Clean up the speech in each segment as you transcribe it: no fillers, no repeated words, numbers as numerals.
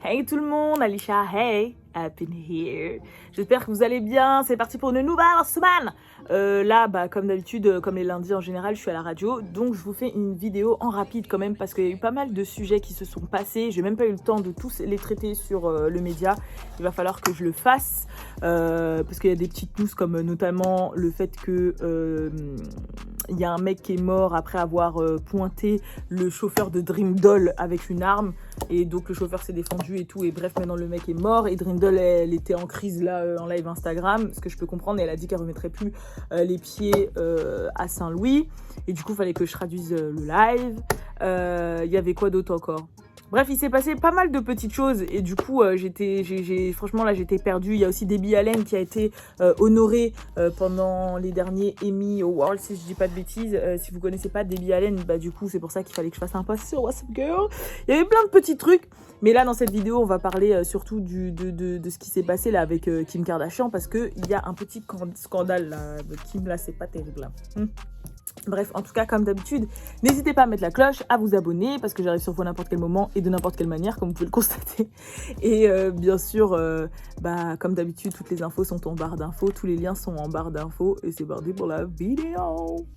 Hey tout le monde, Alicia, hey, up in here. J'espère que vous allez bien, c'est parti pour une nouvelle semaine. Là, comme d'habitude, comme les lundis en général, je suis à la radio, donc je vous fais une vidéo en rapide quand même, parce qu'il y a eu pas mal de sujets qui se sont passés, j'ai même pas eu le temps de tous les traiter sur le média, il va falloir que je le fasse, parce qu'il y a des petites news comme notamment le fait que il y a un mec qui est mort après avoir pointé le chauffeur de Dream Doll avec une arme, et donc le chauffeur s'est défendu et tout, et bref, maintenant le mec est mort, et Dream Doll, elle était en crise là, en live Instagram, ce que je peux comprendre, et elle a dit qu'elle remettrait plus les pieds à Saint-Louis, et du coup, il fallait que je traduise le live. Il y avait quoi d'autre encore ? Bref, il s'est passé pas mal de petites choses, et du coup, franchement, là, j'étais perdue. Il y a aussi Debbie Allen qui a été honorée pendant les derniers Emmy Awards, si je dis pas de bêtises. Si vous connaissez pas Debbie Allen, du coup, c'est pour ça qu'il fallait que je fasse un post sur What's Up Girl. Il y avait plein de petits trucs, mais là, dans cette vidéo, on va parler surtout de ce qui s'est passé là avec Kim Kardashian, parce qu'il y a un petit scandale là, de Kim, là, c'est pas terrible. Là. Bref, en tout cas, comme d'habitude, n'hésitez pas à mettre la cloche, à vous abonner, parce que j'arrive sur vous à n'importe quel moment et de n'importe quelle manière, comme vous pouvez le constater. Et bien sûr, comme d'habitude, toutes les infos sont en barre d'infos, tous les liens sont en barre d'infos, et c'est parti pour la vidéo.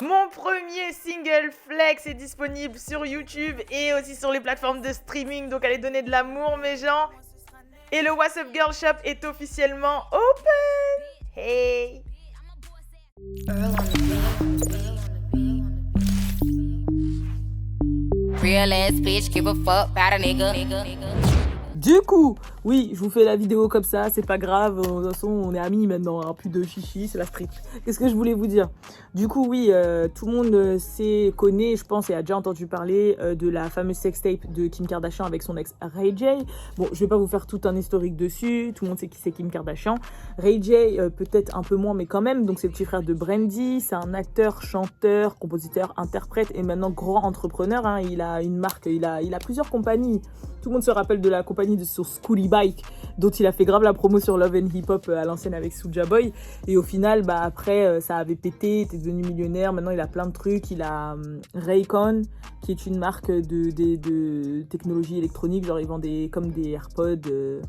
Mon premier single Flex est disponible sur YouTube et aussi sur les plateformes de streaming, donc allez donner de l'amour, mes gens. Et le What's Up Girl Shop est officiellement open. Hey! Real ass bitch, give a fuck about a nigga. Du coup, oui, je vous fais la vidéo comme ça, c'est pas grave, de toute façon on est amis maintenant, hein, plus de chichi, c'est la street. Qu'est-ce que je voulais vous dire ? Du coup, oui, tout le monde connaît, je pense, et a déjà entendu parler de la fameuse sextape de Kim Kardashian avec son ex Ray J. Bon, je vais pas vous faire tout un historique dessus, tout le monde sait qui c'est Kim Kardashian. Ray J, peut-être un peu moins, mais quand même, donc c'est le petit frère de Brandy, c'est un acteur, chanteur, compositeur, interprète et maintenant grand entrepreneur, hein. Il a une marque, il a plusieurs compagnies. Tout le monde se rappelle de la compagnie de sur Schoolie Bike, dont il a fait grave la promo sur Love and Hip Hop à l'ancienne avec Soulja Boy. Et au final, après, ça avait pété, il était devenu millionnaire. Maintenant, il a plein de trucs. Il a Raycon, qui est une marque de technologie électronique. Genre, ils vendent comme des AirPods,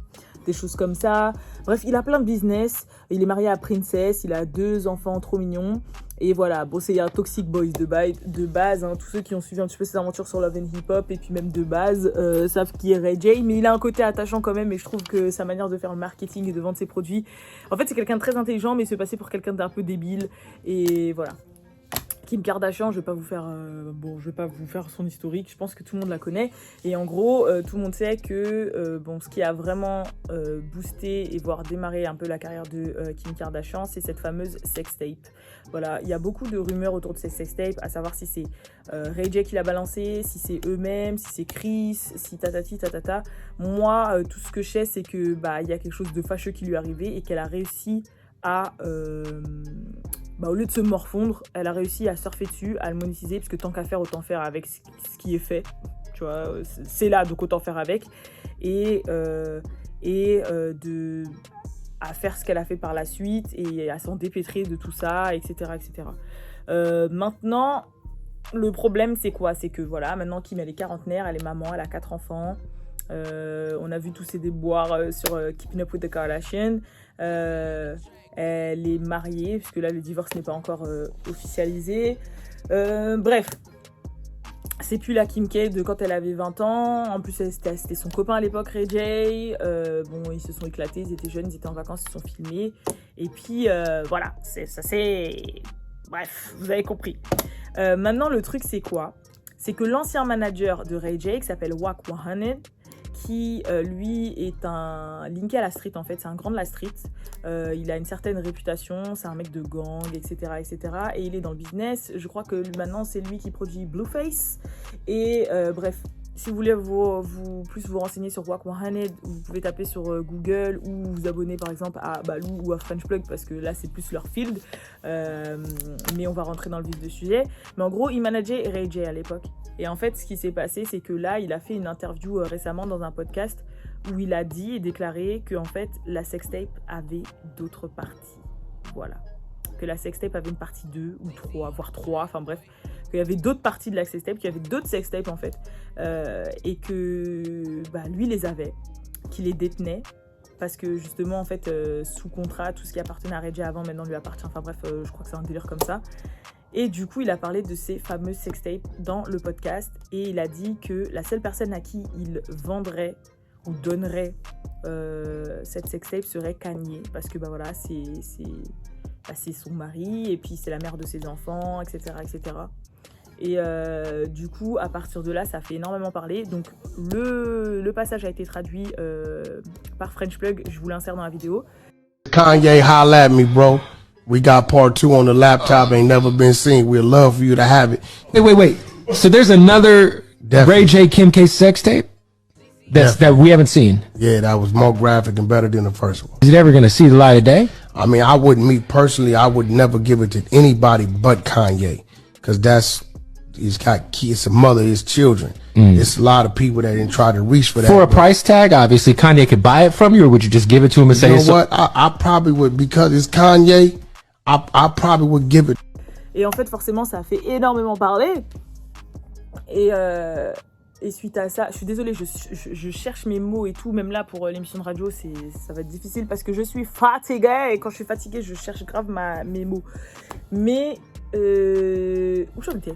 des choses comme ça. Bref, il a plein de business. Il est marié à Princess. Il a 2 enfants trop mignons. Et voilà, bon, c'est un Toxic Boys de base, hein. Tous ceux qui ont suivi un petit peu ses aventures sur Love and Hip Hop et puis même de base savent qui est Ray J, mais il a un côté attachant quand même, et je trouve que sa manière de faire le marketing et de vendre ses produits, en fait c'est quelqu'un de très intelligent, mais il se passait pour quelqu'un d'un peu débile, et voilà. Kim Kardashian, je vais pas vous faire son historique, je pense que tout le monde la connaît, et en gros tout le monde sait que ce qui a vraiment boosté et voire démarré un peu la carrière de Kim Kardashian, c'est cette fameuse sextape. Voilà, il y a beaucoup de rumeurs autour de ces sextapes, à savoir si c'est Ray J qui l'a balancé, si c'est eux-mêmes, si c'est Chris, si tatati tatata. Moi, tout ce que je sais, c'est que il y a quelque chose de fâcheux qui lui est arrivé et qu'elle a réussi à au lieu de se morfondre, elle a réussi à surfer dessus, à le monétiser, parce que tant qu'à faire, autant faire avec ce qui est fait. Tu vois, c'est là, donc autant faire avec. À faire ce qu'elle a fait par la suite, et à s'en dépêtrer de tout ça, etc. etc. Maintenant, le problème, c'est quoi ? C'est que voilà, maintenant Kim, elle est quarantenaire, elle est maman, elle a 4 enfants. On a vu tous ses déboires sur Keeping Up with the Kardashians. Elle est mariée, puisque là le divorce n'est pas encore officialisé. Bref, c'est plus la Kim K de quand elle avait 20 ans. En plus, c'était son copain à l'époque, Ray J. Ils se sont éclatés, ils étaient jeunes, ils étaient en vacances, ils se sont filmés. Et puis, voilà, bref, vous avez compris. Maintenant, le truc, c'est quoi ? C'est que l'ancien manager de Ray J, qui s'appelle Wack 100, qui lui est un linké à la street, en fait, c'est un grand de la street. Il a une certaine réputation, c'est un mec de gang, etc., etc. Et il est dans le business. Je crois que maintenant c'est lui qui produit Blueface. Et bref, si vous voulez plus vous renseigner sur Wack 100, vous pouvez taper sur Google, ou vous abonner par exemple à Balou ou à French Plug, parce que là c'est plus leur field. Mais on va rentrer dans le vif du sujet. Mais en gros, il manageait Ray J à l'époque. Et en fait, ce qui s'est passé, c'est que là, il a fait une interview récemment dans un podcast où il a dit et déclaré que en fait, la sextape avait d'autres parties. Voilà. Que la sextape avait une partie 2 ou 3, voire 3, enfin bref, qu'il y avait d'autres parties de la sextape, qu'il y avait d'autres sextapes en fait, et que lui les avait, qu'il les détenait, parce que justement en fait sous contrat, tout ce qui appartenait à Reggie avant maintenant lui appartient, enfin bref, je crois que c'est un délire comme ça. Et du coup il a parlé de ces fameuses sextapes dans le podcast, et il a dit que la seule personne à qui il vendrait ou donnerait cette sextape serait Kanye, parce que voilà, c'est son mari, et puis c'est la mère de ses enfants, etc. etc. Et du coup, à partir de là, ça fait énormément parler. Donc, le passage a été traduit par French Plug. Je vous l'insère dans la vidéo. Kanye, holla at me, bro. We got part 2 on the laptop. Ain't never been seen. We'd love for you to have it. Wait. So there's another Definitely. Ray J. Kim K sex tape that we haven't seen. Yeah, that was more graphic and better than the first one. Is it ever going to see the light of day? I mean, I wouldn't, me personally, I would never give it to anybody but Kanye. Because he's got kids, his mother, his children. It's a lot of people that didn't try to reach for that. For a price tag, obviously, Kanye could buy it from you, or would you just give it to him and say, you know what? I probably would, because it's Kanye, I probably would give it. Et en fait, forcément, ça a fait énormément parler. Et suite à ça, je suis désolée, je cherche mes mots et tout, même là pour l'émission de radio, ça va être difficile parce que je suis fatiguée, et quand je suis fatiguée, je cherche grave mes mots. Mais, où j'en étais ?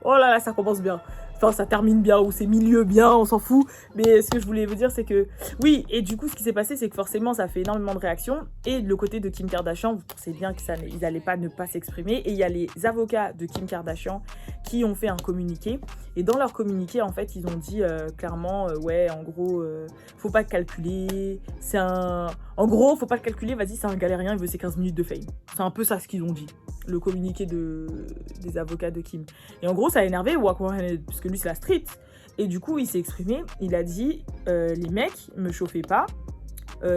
Oh là là, ça commence bien. Enfin, ça termine bien, ou c'est milieu bien, on s'en fout. Mais ce que je voulais vous dire, c'est que... Oui, et du coup, ce qui s'est passé, c'est que forcément, ça fait énormément de réactions. Et le côté de Kim Kardashian, vous pensez bien qu'ils n'allaient pas ne pas s'exprimer. Et il y a les avocats de Kim Kardashian qui ont fait un communiqué. Et dans leur communiqué, en fait, ils ont dit clairement, ouais, en gros, faut pas calculer. En gros, faut pas le calculer, vas-y, c'est un galérien, il veut ses 15 minutes de fame. C'est un peu ça ce qu'ils ont dit. Le communiqué des avocats de Kim. Et en gros, ça a énervé Wack 100, parce que lui, c'est la street. Et du coup, il s'est exprimé. Il a dit, les mecs, me chauffez pas.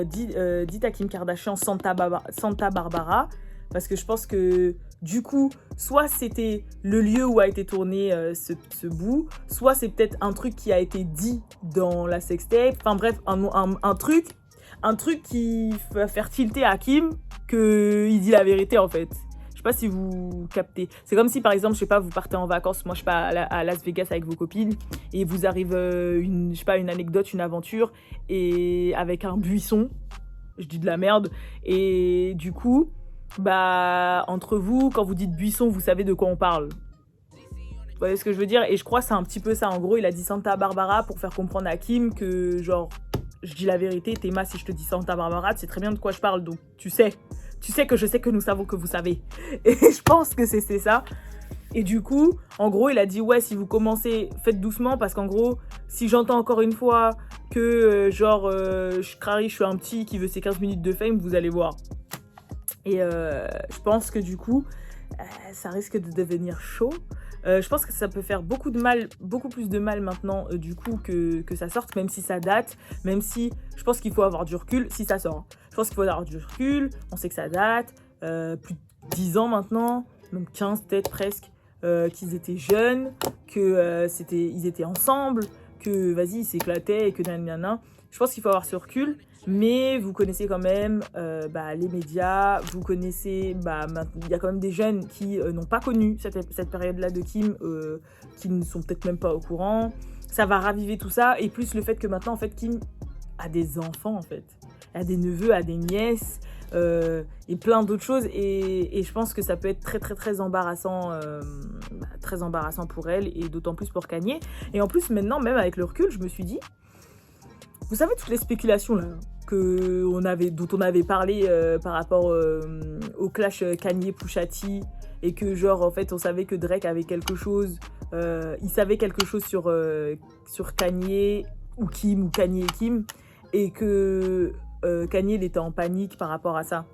Dites à Kim Kardashian Santa Barbara. Parce que je pense que, du coup, soit c'était le lieu où a été tourné ce bout, soit c'est peut-être un truc qui a été dit dans la sextape. Enfin bref, un truc qui va faire tilter à Kim qu'il dit la vérité, en fait. Je sais pas si vous captez. C'est comme si, par exemple, je sais pas, vous partez en vacances, moi je sais pas, à Las Vegas avec vos copines, et vous arrive une anecdote, une aventure, et avec un buisson, je dis de la merde, et du coup, entre vous, quand vous dites buisson, vous savez de quoi on parle. Vous voyez ce que je veux dire ? Et je crois que c'est un petit peu ça. En gros, il a dit Santa Barbara pour faire comprendre à Kim que, genre, je dis la vérité, Théma, si je te dis Santa Barbara, tu sais très bien de quoi je parle, donc tu sais que je sais que nous savons que vous savez. Et je pense que c'est ça. Et du coup, en gros, il a dit, ouais, si vous commencez, faites doucement, parce qu'en gros, si j'entends encore une fois que, je suis un petit qui veut ses 15 minutes de fame, vous allez voir. Et je pense que du coup, ça risque de devenir chaud. Je pense que ça peut faire beaucoup plus de mal maintenant, du coup, que ça sorte, même si ça date, même si je pense qu'il faut avoir du recul si ça sort. Je pense qu'il faut avoir du recul, on sait que ça date, plus de 10 ans maintenant, donc 15 peut-être presque, qu'ils étaient jeunes, ils étaient ensemble, que vas-y, ils s'éclataient et que nanana. Je pense qu'il faut avoir ce recul. Mais vous connaissez quand même les médias, vous connaissez, il y a quand même des jeunes qui n'ont pas connu cette période-là de Kim, qui ne sont peut-être même pas au courant. Ça va raviver tout ça, et plus le fait que maintenant, en fait, Kim a des enfants, en fait. Elle a des neveux, a des nièces, et plein d'autres choses, et je pense que ça peut être très, très, très embarrassant pour elle, et d'autant plus pour Kanye. Et en plus, maintenant, même avec le recul, je me suis dit, vous savez, toutes les spéculations là, dont on avait parlé par rapport au clash Kanye-Pusha T, et que genre en fait on savait que Drake avait quelque chose, il savait quelque chose sur Kanye ou Kim, ou Kanye et Kim, et que Kanye il était en panique par rapport à ça.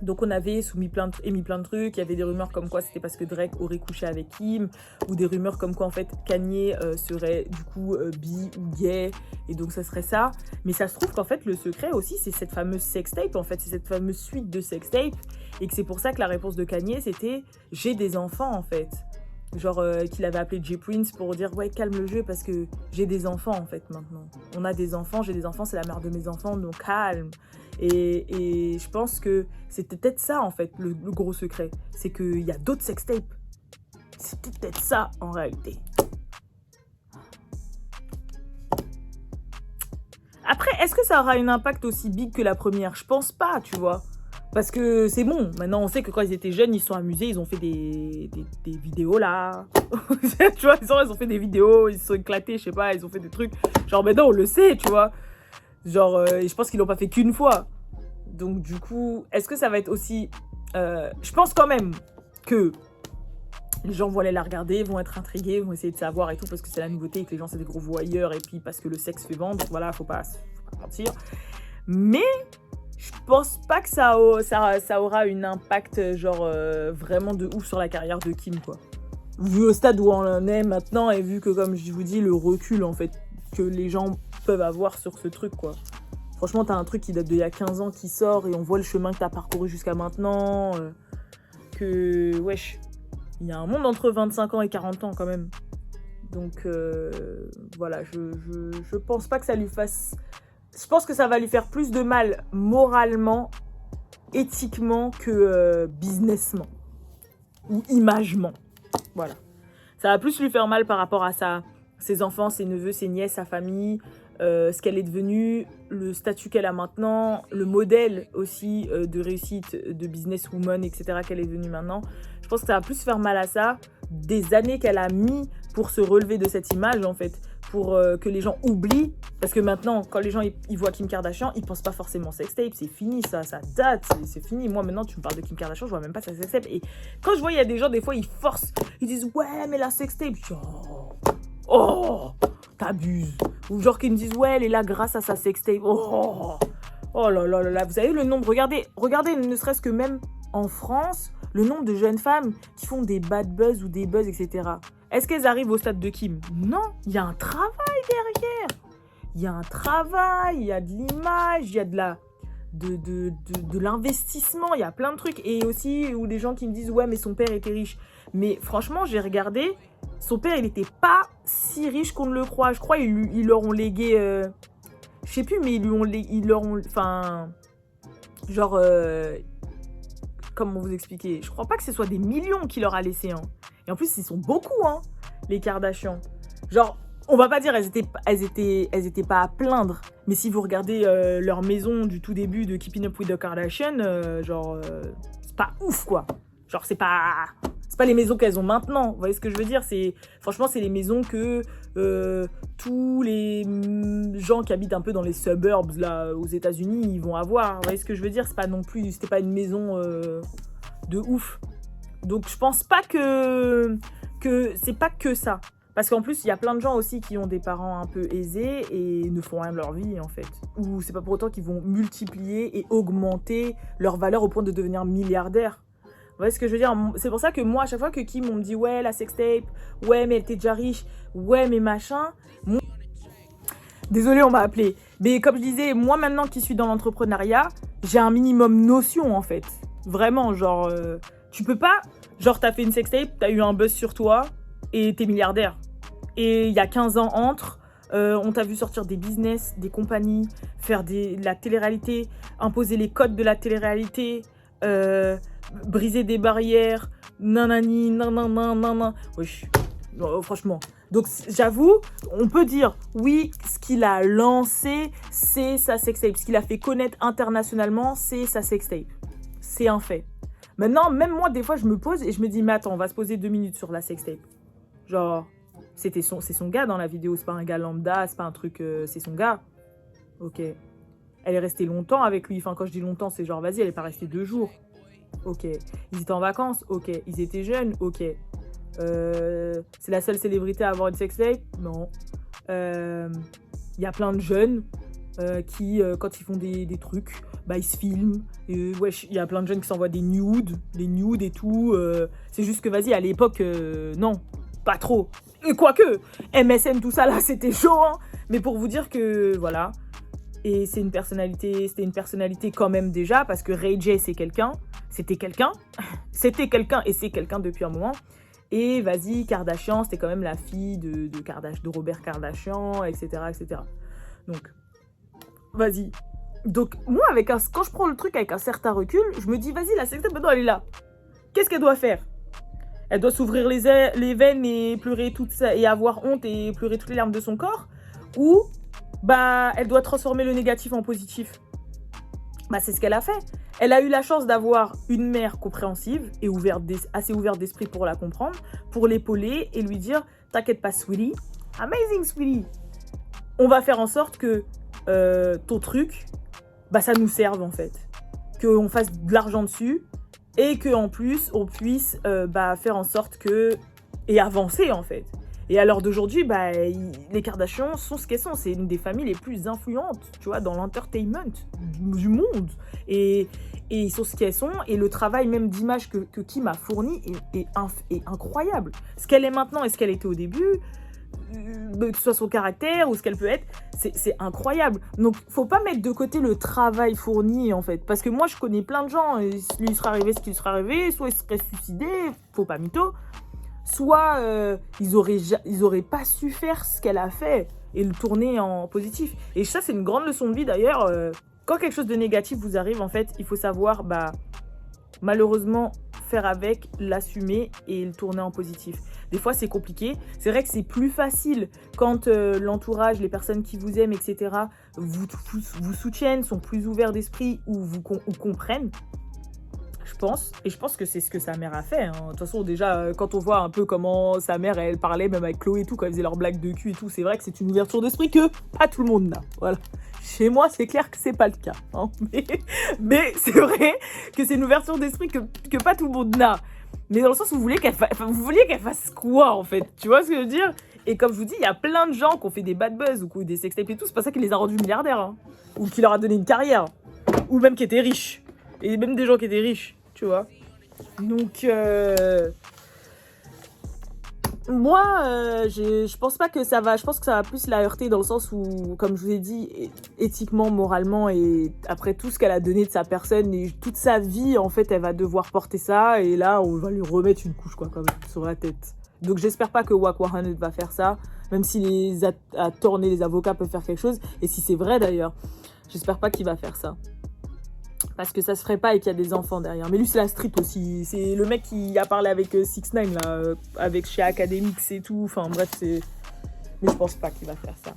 Donc on avait émis plein de trucs, il y avait des rumeurs comme quoi c'était parce que Drake aurait couché avec Kim, ou des rumeurs comme quoi en fait Kanye serait du coup bi ou gay, et donc ça serait ça. Mais ça se trouve qu'en fait le secret aussi c'est cette fameuse sextape, en fait c'est cette fameuse suite de sextape, et que c'est pour ça que la réponse de Kanye c'était « j'ai des enfants » en fait. Genre qu'il avait appelé J Prince pour dire « ouais calme le jeu parce que j'ai des enfants en fait maintenant. On a des enfants, j'ai des enfants, c'est la mère de mes enfants, donc calme ». Et je pense que c'était peut-être ça en fait le gros secret, c'est qu'il y a d'autres sextapes. C'était peut-être ça, en réalité. Après, est-ce que ça aura un impact aussi big que la première? Je pense pas, tu vois. Parce que c'est bon, maintenant on sait que quand ils étaient jeunes, ils se sont amusés, ils ont fait des vidéos là. Tu vois, ils ont fait des vidéos, ils se sont éclatés, je sais pas, ils ont fait des trucs. Genre maintenant on le sait, tu vois. Genre, et je pense qu'ils l'ont pas fait qu'une fois. Donc du coup, est-ce que ça va être aussi... je pense quand même que les gens vont aller la regarder, vont être intrigués, vont essayer de savoir et tout, parce que c'est la nouveauté et que les gens c'est des gros voyeurs, et puis parce que le sexe fait vendre, voilà, faut pas mentir. Mais... je pense pas que ça aura un impact genre vraiment de ouf sur la carrière de Kim, quoi. Vu au stade où on en est maintenant et vu que, comme je vous dis, le recul en fait que les gens peuvent avoir sur ce truc, quoi. Franchement, t'as un truc qui date d'il y a 15 ans qui sort et on voit le chemin que t'as parcouru jusqu'à maintenant. Que, wesh, il y a un monde entre 25 ans et 40 ans quand même. Donc, voilà, je pense pas que ça lui fasse... Je pense que ça va lui faire plus de mal moralement, éthiquement que businessment ou imagement. Voilà. Ça va plus lui faire mal par rapport à ses enfants, ses neveux, ses nièces, sa famille, ce qu'elle est devenue, le statut qu'elle a maintenant, le modèle aussi de réussite de businesswoman, etc. qu'elle est devenue maintenant. Je pense que ça va plus faire mal à ça, des années qu'elle a mis pour se relever de cette image en fait. Pour que les gens oublient, parce que maintenant, quand les gens ils voient Kim Kardashian, ils pensent pas forcément sextape, c'est fini, ça date, c'est fini. Moi, maintenant, tu me parles de Kim Kardashian, je vois même pas sa sextape. Et quand je vois, il y a des gens, des fois, ils forcent, ils disent, ouais, mais la sextape, oh, t'abuses. Ou genre qu'ils me disent, ouais, elle est là grâce à sa sextape, oh là là là là, vous savez le nombre, regardez, ne serait-ce que même en France, le nombre de jeunes femmes qui font des bad buzz ou des buzz, etc. Est-ce qu'elles arrivent au stade de Kim? Non, il y a un travail derrière. Il y a un travail, il y a de l'image, il y a de l'investissement, il y a plein de trucs. Et aussi, où des gens qui me disent, ouais, mais son père était riche. Mais franchement, j'ai regardé, son père, il n'était pas si riche qu'on ne le croit. Je crois qu'ils leur ont légué... je sais plus, mais ils leur ont... Enfin... Genre... comment vous expliquer? Je crois pas que ce soit des millions qu'il leur a laissé, hein. Et en plus, ils sont beaucoup, hein, les Kardashians. Genre, on va pas dire elles étaient pas à plaindre. Mais si vous regardez leur maison du tout début de Keeping Up with the Kardashians, c'est pas ouf, quoi. Genre, c'est pas les maisons qu'elles ont maintenant. Vous voyez ce que je veux dire? Franchement, c'est les maisons que tous les gens qui habitent un peu dans les suburbs, là, aux États-Unis, ils vont avoir. Vous voyez ce que je veux dire? C'est pas non plus... C'était pas une maison de ouf. Donc, je pense pas que c'est pas que ça. Parce qu'en plus, il y a plein de gens aussi qui ont des parents un peu aisés et ne font rien de leur vie, en fait. Ou c'est pas pour autant qu'ils vont multiplier et augmenter leur valeur au point de devenir milliardaires. Vous voyez ce que je veux dire? C'est pour ça que moi, à chaque fois que Kim, on me dit « Ouais, la sextape, ouais, mais elle était déjà riche, ouais, mais machin... » Désolée, on m'a appelé. Mais comme je disais, moi, maintenant qui suis dans l'entrepreneuriat, j'ai un minimum notion, en fait. Vraiment, genre... tu peux pas... Genre, t'as fait une sextape, t'as eu un buzz sur toi et t'es milliardaire. Et il y a 15 ans entre, on t'a vu sortir des business, des compagnies, faire la télé-réalité, imposer les codes de la télé-réalité, briser des barrières, nanani, nanana. Wesh, franchement. Donc, j'avoue, on peut dire, oui, ce qu'il a lancé, c'est sa sextape. Ce qu'il a fait connaître internationalement, c'est sa sextape. C'est un fait. Maintenant, même moi, des fois, je me pose et je me dis, mais attends, on va se poser 2 minutes sur la sextape. Genre, c'est son gars dans la vidéo, c'est pas un gars lambda, c'est pas un truc, c'est son gars. Ok. Elle est restée longtemps avec lui. Enfin, quand je dis longtemps, c'est genre, vas-y, elle est pas restée 2 jours. Ok. Ils étaient en vacances. Ok. Ils étaient jeunes. Ok. C'est la seule célébrité à avoir une sextape? Non. Il y a plein de jeunes qui, quand ils font des trucs, bah ils se filment. Wesh, il y a plein de jeunes qui s'envoient des nudes et tout. C'est juste que, vas-y, à l'époque, non, pas trop. Et quoique, MSN, tout ça, là, c'était chaud, hein. Mais pour vous dire que, voilà. Et c'était une personnalité quand même déjà, parce que Ray J, c'était quelqu'un et c'est quelqu'un depuis un moment. Et vas-y, Kardashian, c'était quand même la fille de Robert Kardashian, etc., etc. Donc, vas-y. Donc, moi, quand je prends le truc avec un certain recul, je me dis, vas-y, la sextape, maintenant, elle est là. Qu'est-ce qu'elle doit faire? Elle doit s'ouvrir les veines et pleurer toute ça, et avoir honte et pleurer toutes les larmes de son corps. Ou, bah, elle doit transformer le négatif en positif. Bah, c'est ce qu'elle a fait. Elle a eu la chance d'avoir une mère compréhensive et assez ouverte d'esprit pour la comprendre, pour l'épauler et lui dire « T'inquiète pas, sweetie. Amazing, sweetie. On va faire en sorte que ton truc, bah, ça nous serve, en fait. Qu'on fasse de l'argent dessus. Et qu'en plus, on puisse faire en sorte que... Et avancer, en fait. Et à l'heure d'aujourd'hui, bah, les Kardashians sont ce qu'elles sont. C'est une des familles les plus influentes, tu vois, dans l'entertainment du monde. Et ils sont ce qu'elles sont. Et le travail même d'image que Kim a fourni est incroyable. Ce qu'elle est maintenant et ce qu'elle était au début, que ce soit son caractère ou ce qu'elle peut être, c'est incroyable. Donc, faut pas mettre de côté le travail fourni, en fait. Parce que moi, je connais plein de gens, et lui serait arrivé ce qui lui serait arrivé, soit il serait suicidé, faut pas mytho, soit ils auraient pas su faire ce qu'elle a fait et le tourner en positif. Et ça, c'est une grande leçon de vie, d'ailleurs. Quand quelque chose de négatif vous arrive, en fait, il faut savoir, malheureusement, faire avec, l'assumer et le tourner en positif. Des fois, c'est compliqué. C'est vrai que c'est plus facile quand l'entourage, les personnes qui vous aiment, etc., vous soutiennent, sont plus ouverts d'esprit ou comprennent, je pense. Et je pense que c'est ce que sa mère a fait. Hein. De toute façon, déjà, quand on voit un peu comment sa mère, elle parlait, même avec Chloé et tout, quand elle faisait leurs blagues de cul et tout, c'est vrai que c'est une ouverture d'esprit que pas tout le monde n'a. Voilà. Chez moi, c'est clair que c'est pas le cas. Hein. Mais c'est vrai que c'est une ouverture d'esprit que pas tout le monde n'a. Mais dans le sens où vous vouliez qu'elle fasse quoi, en fait? Tu vois ce que je veux dire? Et comme je vous dis, il y a plein de gens qui ont fait des bad buzz ou qui ont eu des sextapes et tout. C'est pas ça qui les a rendus milliardaires. Hein. Ou qui leur a donné une carrière. Ou même qui étaient riches. Et même des gens qui étaient riches, tu vois. Donc, moi, je pense pas que ça va... Je pense que ça va plus la heurter dans le sens où, comme je vous ai dit, éthiquement, moralement, et après tout ce qu'elle a donné de sa personne et toute sa vie, en fait, elle va devoir porter ça. Et là, on va lui remettre une couche, quoi, quand même, sur la tête. Donc, j'espère pas que Wak 100 va faire ça, même si les attornés, les avocats peuvent faire quelque chose. Et si c'est vrai, d'ailleurs, j'espère pas qu'il va faire ça. Parce que ça se ferait pas et qu'il y a des enfants derrière. Mais lui, c'est la street aussi. C'est le mec qui a parlé avec 6ix9ine, là, avec chez Academics et tout. Enfin, bref, c'est... Mais je pense pas qu'il va faire ça.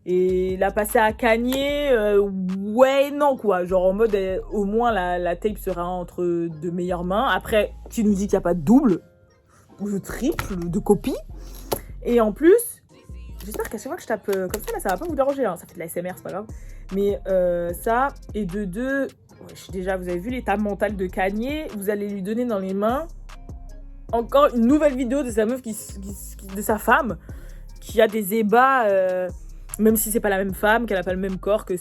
Et la passer à Kanye, ouais, non, quoi. Genre en mode, au moins, la tape sera entre de meilleures mains. Après, tu nous dis qu'il n'y a pas de double, ou de triple, de copie. Et en plus, j'espère qu'à chaque fois que je tape comme ça, là, ça va pas vous déranger. Hein. Ça fait de la SMR, c'est pas grave. Mais ça, et de deux... Déjà, vous avez vu l'état mental de Kanye. Vous allez lui donner dans les mains encore une nouvelle vidéo de sa meuf, de sa femme, qui a des ébats, même si c'est pas la même femme, qu'elle a pas le même corps, que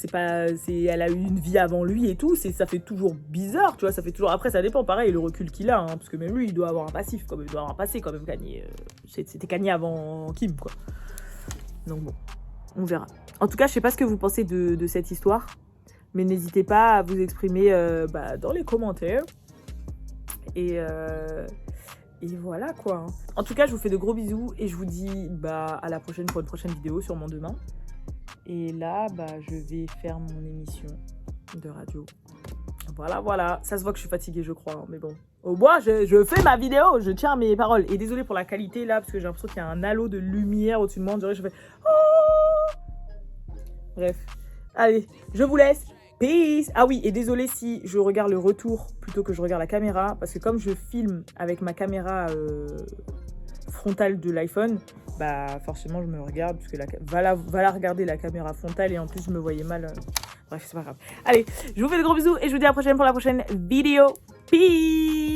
elle a eu une vie avant lui et tout. Ça fait toujours bizarre, tu vois. Ça fait toujours. Après, ça dépend, pareil, le recul qu'il a, hein, parce que même lui, il doit avoir un passif, quand même, il doit avoir un passé quand même, Kanye. C'était Kanye avant Kim, quoi. Donc bon, on verra. En tout cas, je sais pas ce que vous pensez de cette histoire. Mais n'hésitez pas à vous exprimer dans les commentaires. Et voilà, quoi. En tout cas, je vous fais de gros bisous. Et je vous dis à la prochaine pour une prochaine vidéo, sûrement demain. Et là, je vais faire mon émission de radio. Voilà. Ça se voit que je suis fatiguée, je crois. Hein, mais bon. Au moins, je fais ma vidéo. Je tiens mes paroles. Et désolé pour la qualité, là, parce que j'ai l'impression qu'il y a un halo de lumière au-dessus de moi. On dirait que je fais... Oh. Bref. Allez, je vous laisse. Peace. Ah oui, et désolé si je regarde le retour plutôt que je regarde la caméra, parce que comme je filme avec ma caméra frontale de l'iPhone, forcément je me regarde, parce que va la regarder la caméra frontale, et en plus je me voyais mal. Bref, c'est pas grave. Allez, je vous fais de gros bisous et je vous dis à la prochaine pour la prochaine vidéo. Peace.